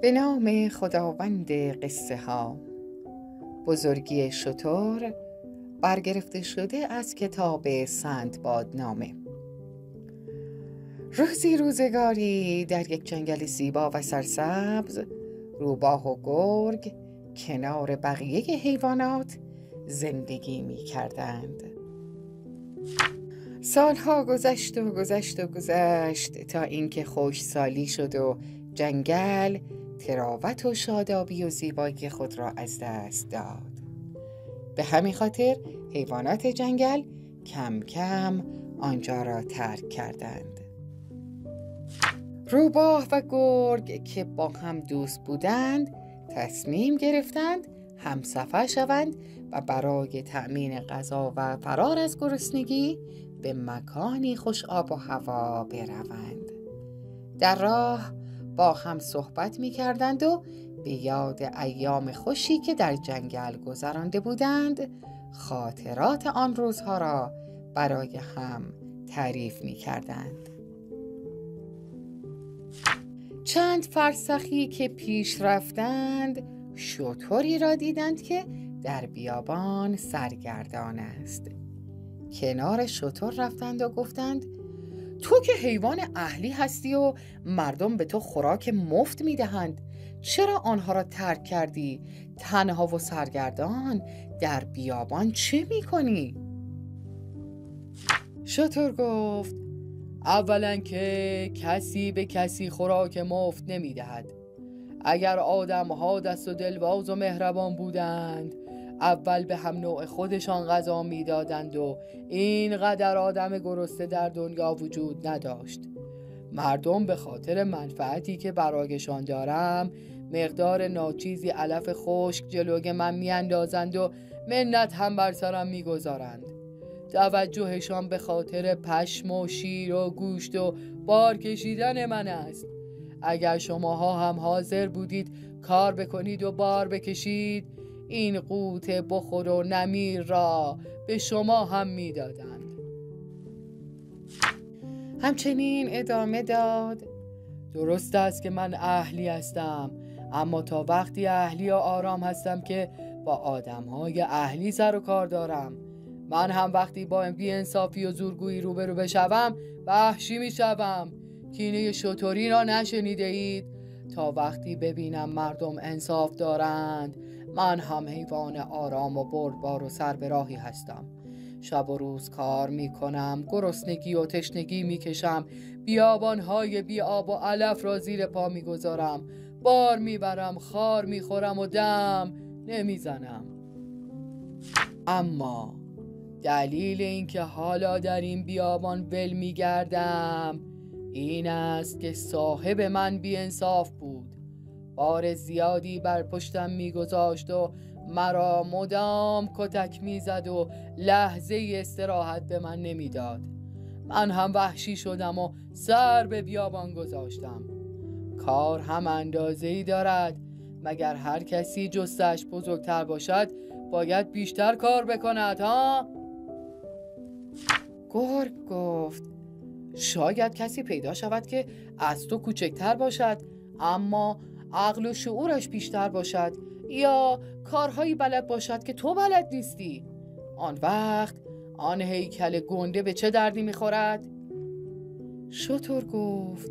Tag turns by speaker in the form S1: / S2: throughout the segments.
S1: به نام خداوند قصه ها. بزرگی شتر برگرفته شده از کتاب سندبادنامه. روزگاری در یک جنگل زیبا و سرسبز، روباه و گرگ کنار بقیه حیوانات زندگی می کردند. سالها گذشت تا اینکه خشکسالی شد و جنگل تراوت و شادابی و زیبایی خود را از دست داد. به همین خاطر حیوانات جنگل کم کم آنجا را ترک کردند. روباه و گرگ که با هم دوست بودند تصمیم گرفتند همسفر شوند و برای تأمین غذا و فرار از گرسنگی به مکانی خوش آب و هوا بروند. در راه با هم صحبت می کردند و به یاد ایام خوشی که در جنگل گذرانده بودند خاطرات آن روزها را برای هم تعریف می کردند. چند فرسخی که پیش رفتند شتری را دیدند که در بیابان سرگردان است. کنار شتر رفتند و گفتند: تو که حیوان اهلی هستی و مردم به تو خوراک مفت میدهند، چرا آنها را ترک کردی؟ تنها و سرگردان در بیابان چه میکنی؟ شتر گفت: اولا که کسی به کسی خوراک مفت نمیدهد. اگر آدم‌ها دست و دلباز و مهربان بودند اول به هم نوع خودشان غذا میدادند و اینقدر آدم گرسنه در دنیا وجود نداشت. مردم به خاطر منفعتی که برایشان دارم مقدار ناچیزی علف خشک جلوی من میاندازند و منت هم بر سرم میگذارند. توجهشان به خاطر پشم و شیر و گوشت و بار کشیدن من است. اگر شماها هم حاضر بودید کار بکنید و بار بکشید، این قوت بخور و نمیر را به شما هم میدادند. همچنین ادامه داد: درست است که من اهلی هستم، اما تا وقتی اهلی و آرام هستم که با آدم‌های اهلی سر و کار دارم. من هم وقتی با بی‌انصافی و زورگویی روبرو بشوم وحشی میشوم. کینه شتری را نشنیده اید؟ تا وقتی ببینم مردم انصاف دارند من هم حیوان آرام و بردبار و سر به راهی هستم. شب و روز کار میکنم، گرسنگی و تشنگی میکشم، بیابانهای بی آب و علف را زیر پا میگذارم، بار میبرم، خار میخورم و دم نمیزنم. اما دلیل اینکه حالا در این بیابان ول میگردم این است که صاحب من بی‌انصاف بود. بار زیادی بر پشتم میگذاشت و مرا مدام کتک میزد و لحظه استراحت به من نمیداد. من هم وحشی شدم و سر به بیابان گذاشتم. کار هم اندازه‌ای دارد. مگر هر کسی جستش بزرگتر باشد باید بیشتر کار بکند ها؟ گرگ گفت: شاید کسی پیدا شود که از تو کوچکتر باشد اما عقل و شعورش بیشتر باشد، یا کارهایی بلد باشد که تو بلد نیستی. آن وقت آن هیکل گنده به چه دردی میخورد؟ شتر گفت: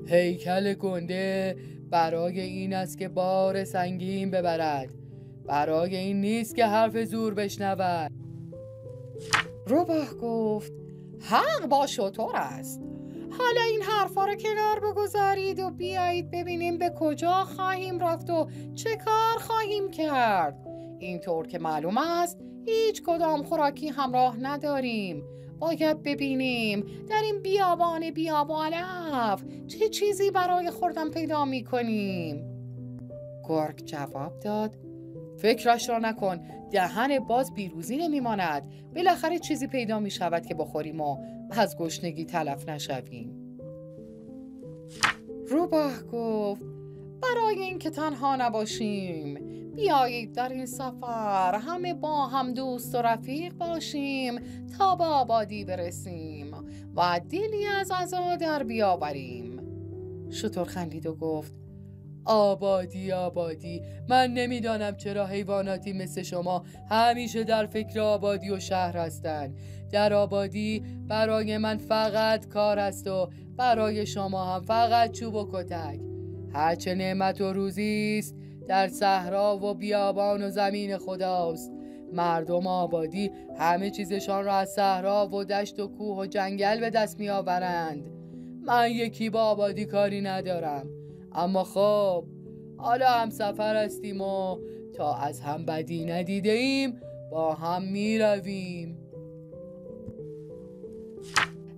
S1: هیکل گنده برای این است که بار سنگین ببرد، برای این نیست که حرف زور بشنود. روباه گفت: حق با شتر است. حالا این حرفا رو کنار بگذارید و بیایید ببینیم به کجا خواهیم رفت و چه کار خواهیم کرد. اینطور که معلوم است هیچ کدام خوراکی همراه نداریم. باید ببینیم در این بیابان بیاب و علف چه چیزی برای خوردن پیدا می کنیم. گرگ جواب داد: فکرش را نکن، دهن باز بیروزی نمیماند. بالاخره چیزی پیدا می شود که بخوریم و از گشنگی تلف نشویم. روباه گفت: برای اینکه تنها نباشیم بیایید در این سفر همه با هم دوست و رفیق باشیم تا به آبادی برسیم و دلی از عزا در بیاوریم. شتر خندید و گفت: آبادی آبادی، من نمیدانم چرا حیواناتی مثل شما همیشه در فکر آبادی و شهر هستن. در آبادی برای من فقط کار است و برای شما هم فقط چوب و کتک. هرچه نعمت و روزی است در صحرا و بیابان و زمین خداست. مردم آبادی همه چیزشان را از صحرا و دشت و کوه و جنگل به دست می آورند. من یکی با آبادی کاری ندارم، اما خب حالا هم سفر هستیم و تا از هم بدی ندیده ایم با هم می رویم.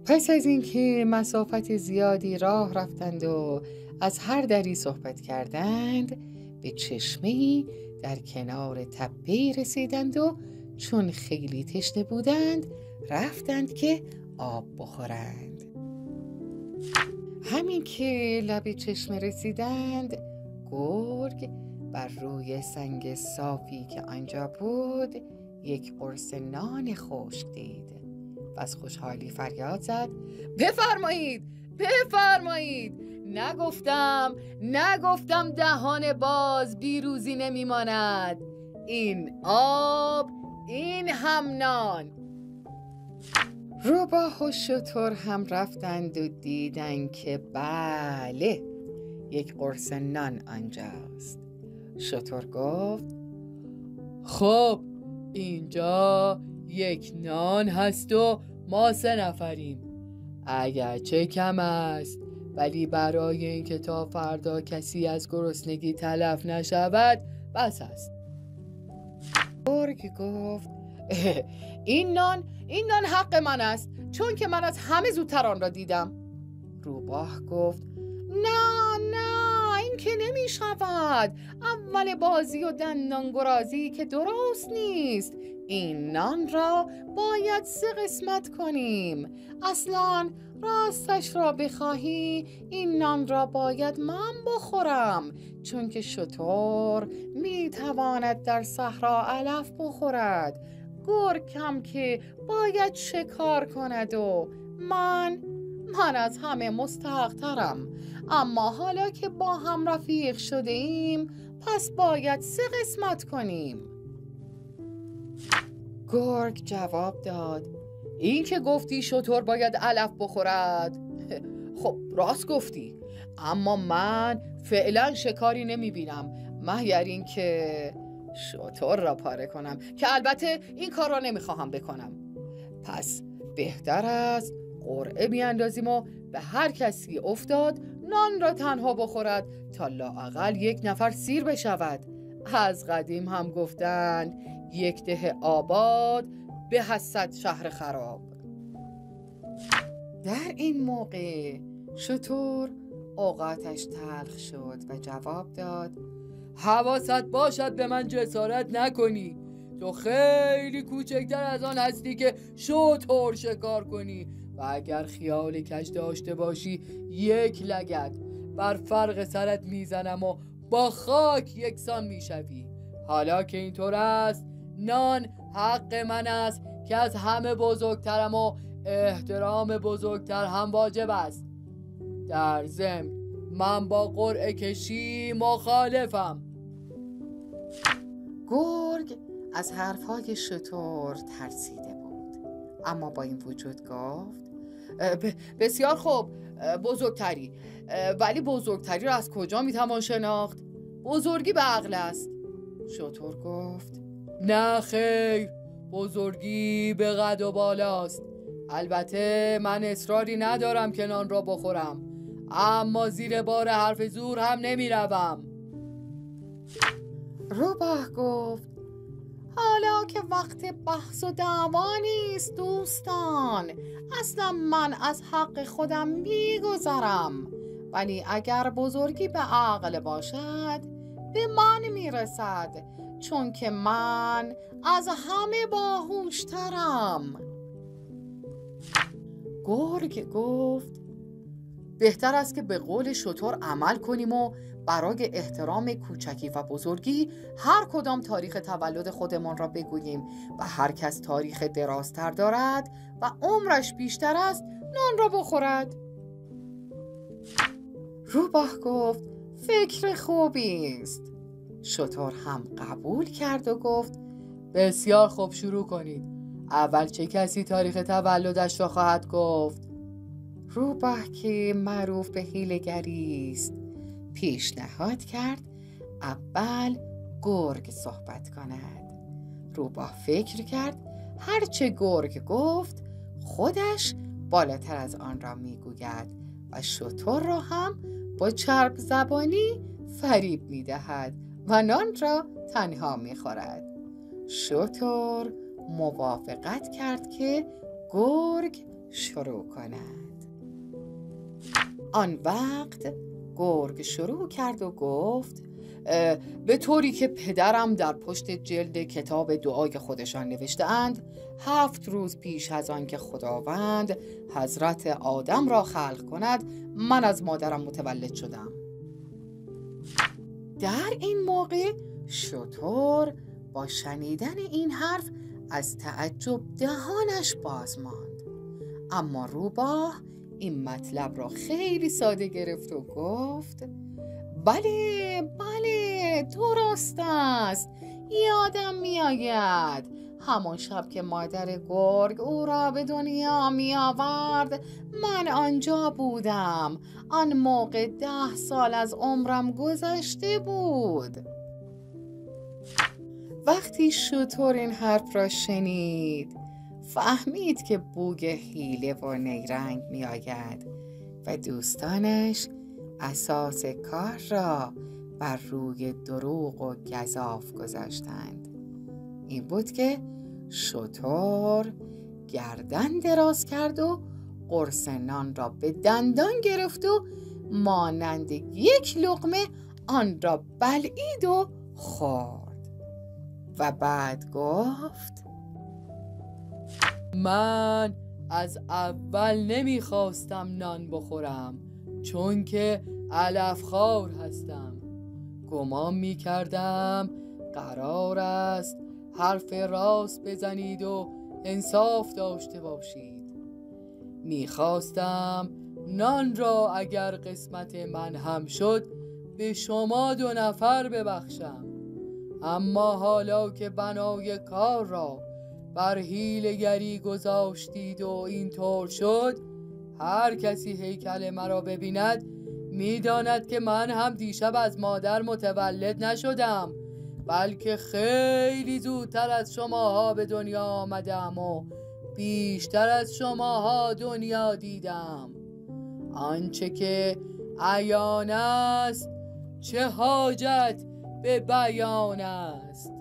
S1: پس از اینکه مسافت زیادی راه رفتند و از هر دری صحبت کردند، به چشمه‌ای در کنار تپه‌ای رسیدند و چون خیلی تشنه بودند رفتند که آب بخورند. همین که لب چشمه رسیدند، گرگ بر روی سنگ صافی که آنجا بود یک قرص نان خشک دید و از خوشحالی فریاد زد: بفرمایید بفرمایید، نگفتم دهان باز بیروزی نمیماند. این آب، این هم نان. روباه و شتر هم رفتند و دیدند که بله، یک قرص نان آنجاست. شتر گفت: خب اینجا یک نان هست و ما 3 نفریم. اگرچه کم است، ولی برای اینکه تا فردا کسی از گرسنگی تلف نشود بس است. گرگ گفت: این نان حق من است، چون که من از همه زودتر آن را دیدم. روباه گفت: نه این که نمی شود. اول بازی و دندان گرازی که درست نیست. این نان را باید 3 قسمت کنیم. اصلاً راستش را بخواهی این نان را باید من بخورم، چون که شتر می تواند در صحرا علف بخورد. گرگ هم که باید شکار کند و من از همه مستحق‌ترم. اما حالا که با هم رفیق شده ایم، پس باید 3 قسمت کنیم. گرگ جواب داد: این که گفتی شتر باید علف بخورد، خب راست گفتی، اما من فعلا شکاری نمی بینم مگر این که شتر را پاره کنم، که البته این کار را نمی خواهم بکنم. پس بهتر است قرعه بیاندازیم و به هر کسی افتاد نان را تنها بخورد تا لااقل 1 نفر سیر بشود. از قدیم هم گفتند 1 ده آباد به از 100 شهر خراب. در این موقع شتر اوقاتش تلخ شد و جواب داد: حواست باشد به من جسارت نکنی. تو خیلی کوچکتر از آن هستی که شتر شکار کنی و اگر خیال کج داشته باشی 1 لگد بر فرق سرت میزنم و با خاک یکسان میشوی. حالا که اینطور است، نان حق من است که از همه بزرگترم و احترام بزرگتر هم واجب است. در ضمن من با قرعه کشی مخالفم. گرگ از حرفهای شتر ترسیده بود، اما با این وجود گفت: بسیار خوب بزرگتری، ولی بزرگتری را از کجا میتوان شناخت؟ بزرگی به عقل است. شتر گفت: نه خیر، بزرگی به قد و بالاست. البته من اصراری ندارم که نان را بخورم، اما زیر بار حرف زور هم نمی روم. روباه گفت: حالا که وقت بحث و دعوا نیست دوستان، اصلا من از حق خودم میگذرم، ولی اگر بزرگی به عقل باشد به من میرسد، چون که من از همه باهوشترم. گرگ گفت: بهتر است که به قول شتر عمل کنیم و برای احترام کوچکی و بزرگی هر کدام تاریخ تولد خودمان را بگوییم و هر کس تاریخ درازتر دارد و عمرش بیشتر است نان را بخورد. روباه گفت: فکر خوبی است. شتر هم قبول کرد و گفت بسیار خوب، شروع کنید. اول چه کسی تاریخ تولدش را خواهد گفت؟ روباه که معروف به حیله‌گری است پیشنهاد کرد اول گرگ صحبت کند. روباه فکر کرد هرچه گرگ گفت خودش بالاتر از آن را میگوید و شتر را هم با چرب زبانی فریب میدهد و نان را تنها میخورد. شتر موافقت کرد که گرگ شروع کند. آن وقت گرگ شروع کرد و گفت به طوری که پدرم در پشت جلد کتاب دعای خودشان نوشته‌اند 7 روز پیش از آن که خداوند حضرت آدم را خلق کند من از مادرم متولد شدم. در این موقع شتر با شنیدن این حرف از تعجب دهانش باز ماند، اما روباه این مطلب را خیلی ساده گرفت و گفت بله درست است. یادم میآید همان شب که مادر گرگ او را به دنیا می آورد من آنجا بودم. آن موقع 10 سال از عمرم گذشته بود. وقتی شتر این حرف را شنید فهمید که بوی حیله و نیرنگ می آید و دوستانش اساس کار را بر روی دروغ و گزاف گذاشتند. این بود که شتر گردن دراز کرد و قرص نان را به دندان گرفت و مانند یک لقمه آن را بلعید و خورد و بعد گفت من از اول نمیخواستم نان بخورم چون که علفخوار هستم. گمان میکردم قرار است حرف راست بزنید و انصاف داشته باشید. میخواستم نان را اگر قسمت من هم شد به شما 2 نفر ببخشم، اما حالا که بنای کار را بر حیله‌گری گذاشتید و اینطور شد هر کسی هیکل مرا ببیند میداند که من هم دیشب از مادر متولد نشدم بلکه خیلی زودتر از شماها به دنیا آمدم و بیشتر از شماها دنیا دیدم. آنچه که عیان است چه حاجت به بیان است.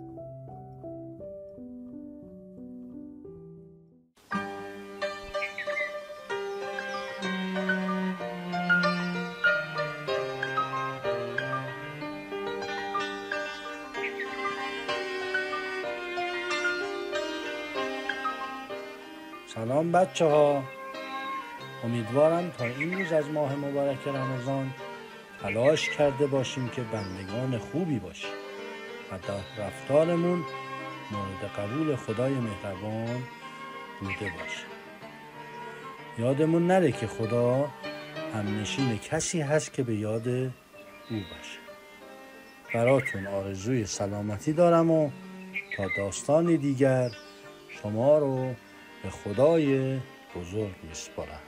S2: سلام بچه ها، امیدوارم تا این روز از ماه مبارک رمضان تلاش کرده باشیم که بندگان خوبی باشیم و در رفتارمون مورد قبول خدای مهربان بوده باشیم. یادمون نره که خدا همنشین کسی هست که به یاد او باشه. براتون آرزوی سلامتی دارم و تا داستانی دیگر شما رو به خدای بزرگ میسپارم.